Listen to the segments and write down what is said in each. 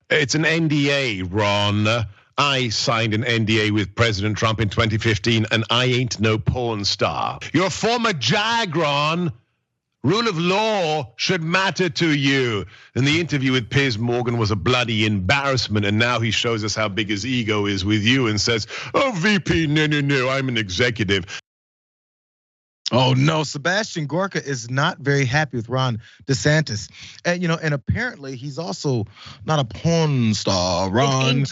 It's an NDA, Ron. I signed an NDA with President Trump in 2015, and I ain't no porn star. You're a former JAG, Ron. Rule of law should matter to you. And the interview with Piers Morgan was a bloody embarrassment. And now he shows us how big his ego is with you and says, oh, VP, no, I'm an executive. Oh no, Sebastian Gorka is not very happy with Ron DeSantis. And and apparently he's also not a porn star, Ron.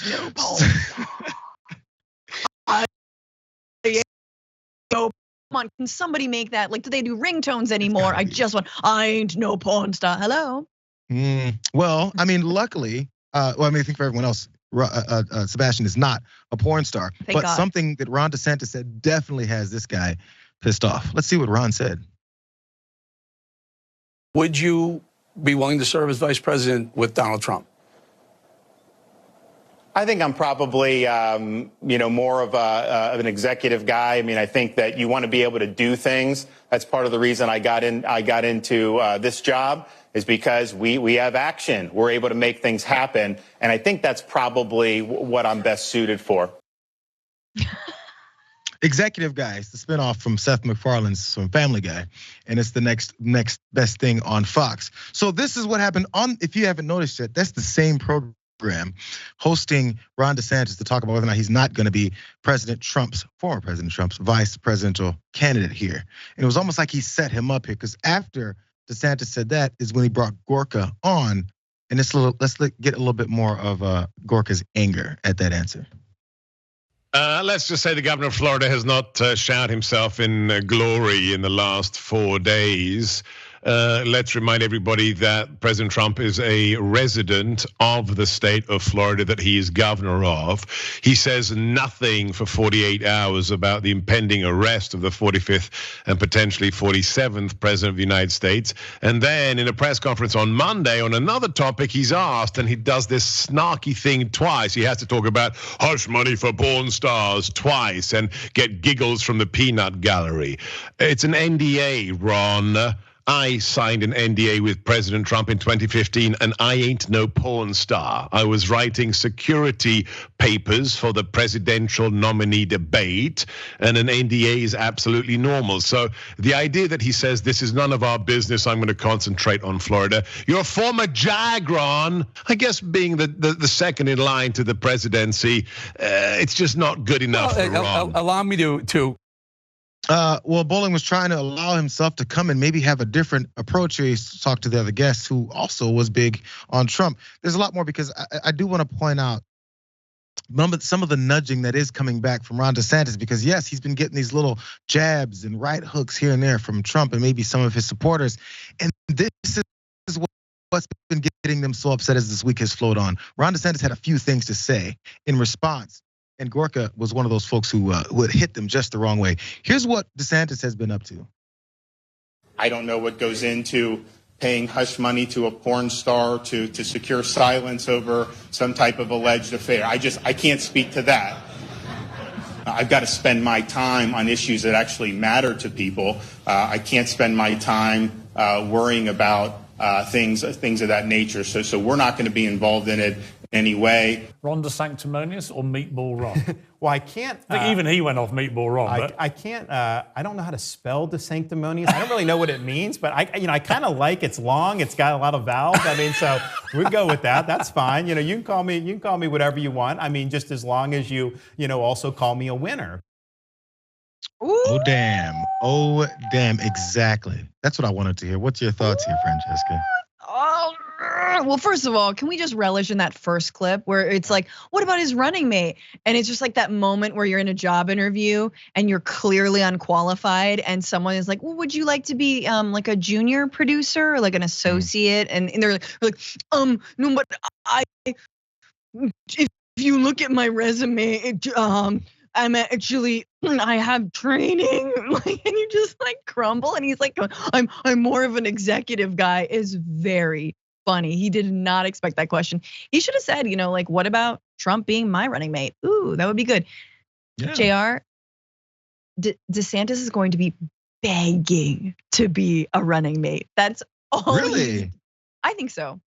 Come on, can somebody make that? Like, do they do ringtones anymore? I ain't no porn star. Hello? Well, I mean, luckily, I think for everyone else, Sebastian is not a porn star. Thank God. Something that Ron DeSantis said definitely has this guy pissed off. Let's see what Ron said. Would you be willing to serve as vice president with Donald Trump? I think I'm probably, more of an executive guy. I mean, I think that you want to be able to do things. That's part of the reason I got into this job, is because we have action. We're able to make things happen, and I think that's probably what I'm best suited for. Executive Guy is the spinoff from Seth MacFarlane's from Family Guy, and it's the next best thing on Fox. So this is what happened on. If you haven't noticed yet, that's the same program hosting Ron DeSantis to talk about whether or not he's not going to be former President Trump's vice presidential candidate here. And it was almost like he set him up here, because after DeSantis said that is when he brought Gorka on, and let's get a little bit more of Gorka's anger at that answer. Let's just say the governor of Florida has not showered himself in glory in the last 4 days. Let's remind everybody that President Trump is a resident of the state of Florida that he is governor of. He says nothing for 48 hours about the impending arrest of the 45th and potentially 47th president of the United States. And then in a press conference on Monday on another topic, he's asked, and he does this snarky thing twice. He has to talk about hush money for porn stars twice and get giggles from the peanut gallery. It's an NDA, Ron. I signed an NDA with President Trump in 2015, and I ain't no porn star. I was writing security papers for the presidential nominee debate, and an NDA is absolutely normal. So the idea that he says this is none of our business, I'm going to concentrate on Florida. You're a former JAG, Ron. I guess being the second in line to the presidency, it's just not good enough for Ron. Allow me to. Well, Bolling was trying to allow himself to come and maybe have a different approach here. He talked to the other guests who also was big on Trump. There's a lot more, because I do want to point out some of the nudging that is coming back from Ron DeSantis, because yes, he's been getting these little jabs and right hooks here and there from Trump and maybe some of his supporters. And this is what's been getting them so upset as this week has flowed on. Ron DeSantis had a few things to say in response, and Gorka was one of those folks who would hit them just the wrong way. Here's what DeSantis has been up to. I don't know what goes into paying hush money to a porn star to secure silence over some type of alleged affair. I can't speak to that. I've got to spend my time on issues that actually matter to people. I can't spend my time worrying about things of that nature. So we're not going to be involved in it anyway. Ron DeSanctimonious or Meatball Ron? Well, I can't. I think even he went off Meatball Ron. I can't. I don't know how to spell DeSanctimonious. I don't really know what it means, but I kind of like it's long. It's got a lot of vowels. I mean, so we go with that. That's fine. You can call me whatever you want. I mean, just as long as you also call me a winner. Ooh. Oh damn! Exactly. That's what I wanted to hear. What's your thoughts here, Francesca? Well, first of all, can we just relish in that first clip where it's like, what about his running mate? And it's just like that moment where you're in a job interview and you're clearly unqualified, and someone is like, well, would you like to be like a junior producer or like an associate? And they're like, no, but if you look at my resume, I'm actually, I have training, and you just like crumble. And he's like, I'm more of an executive guy. Is very funny. He did not expect that question. He should have said, like, what about Trump being my running mate? Ooh, that would be good. Yeah. Jayar, DeSantis is going to be begging to be a running mate. That's all. Really? I think so.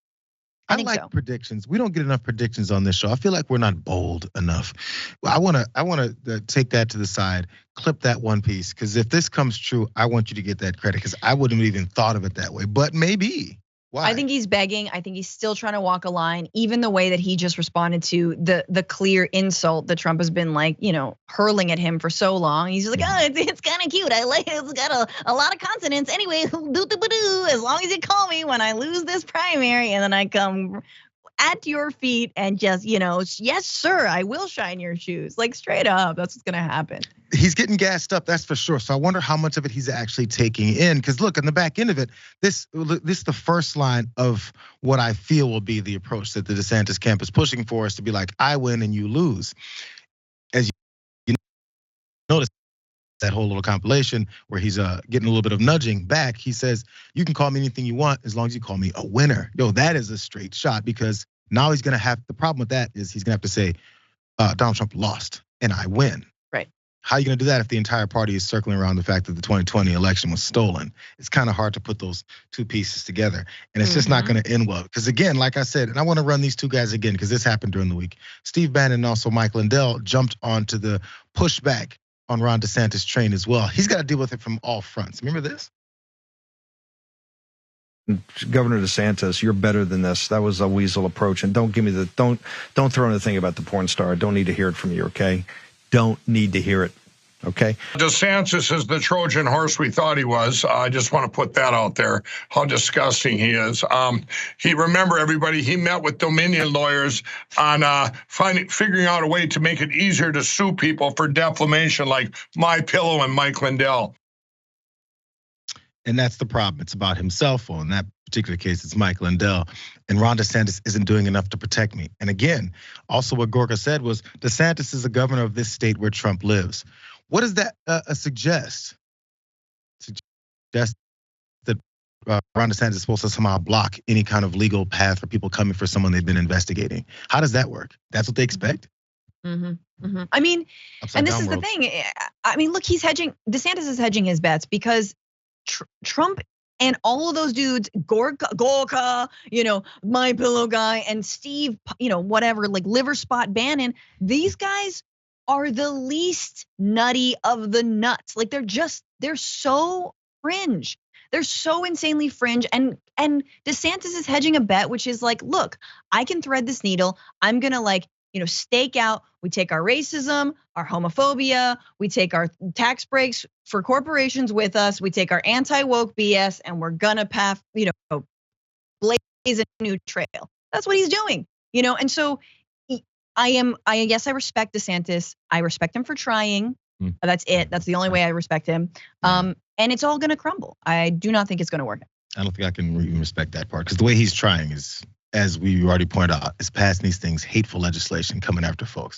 I think like so. predictions. We don't get enough predictions on this show. I feel like we're not bold enough. I want to take that to the side, clip that one piece, because if this comes true, I want you to get that credit, because I wouldn't have even thought of it that way. But maybe. Why? I think he's begging. I think he's still trying to walk a line. Even the way that he just responded to the clear insult that Trump has been like, hurling at him for so long. He's just like, oh, it's kind of cute. I like it. It's got a lot of consonants. Anyway, as long as you call me when I lose this primary, and then I come at your feet and just, yes, sir, I will shine your shoes. Like straight up, that's what's gonna happen. He's getting gassed up, that's for sure. So I wonder how much of it he's actually taking in. Because look, on the back end of it, this is the first line of what I feel will be the approach that the DeSantis camp is pushing for us to be like, I win and you lose. As you notice, that whole little compilation where he's getting a little bit of nudging back, he says, you can call me anything you want as long as you call me a winner. Yo, that is a straight shot, because now he's gonna have, the problem with that is he's gonna have to say, Donald Trump lost and I win. Right. How are you gonna do that if the entire party is circling around the fact that the 2020 election was stolen? It's kind of hard to put those two pieces together. And it's just not gonna end well. Because again, like I said, and I wanna run these two guys again, because this happened during the week. Steve Bannon and also Mike Lindell jumped onto the pushback on Ron DeSantis' train as well. He's got to deal with it from all fronts. Remember this? Governor DeSantis, you're better than this. That was a weasel approach. And don't give me don't throw in the thing about the porn star. I don't need to hear it from you, okay? Don't need to hear it, okay? DeSantis is the Trojan horse we thought he was. I just want to put that out there, how disgusting he is. Remember, everybody, he met with Dominion lawyers on figuring out a way to make it easier to sue people for defamation, like MyPillow and Mike Lindell. And that's the problem. It's about himself. Well, in that particular case, it's Mike Lindell. And Ron DeSantis isn't doing enough to protect me. And again, also what Gorka said was, DeSantis is the governor of this state where Trump lives. What does that suggest? Suggest that Ron DeSantis is supposed to somehow block any kind of legal path for people coming for someone they've been investigating. How does that work? That's what they expect? I mean, and this is the thing. I mean, look, he's hedging. DeSantis is hedging his bets because Trump and all of those dudes, Gorka, My Pillow guy, and Steve, whatever, like liver spot Bannon, these guys are the least nutty of the nuts. Like they're so fringe. They're so insanely fringe. And DeSantis is hedging a bet, which is like, look, I can thread this needle. I'm gonna stake out. We take our racism, our homophobia, we take our tax breaks for corporations with us, we take our anti-woke BS, and we're gonna blaze a new trail. That's what he's doing, and so I respect DeSantis. I respect him for trying. That's it. That's the only way I respect him. And it's all gonna crumble. I do not think it's gonna work. I don't think I can even respect that part, because the way he's trying is, as we already pointed out, is passing these things, hateful legislation coming after folks.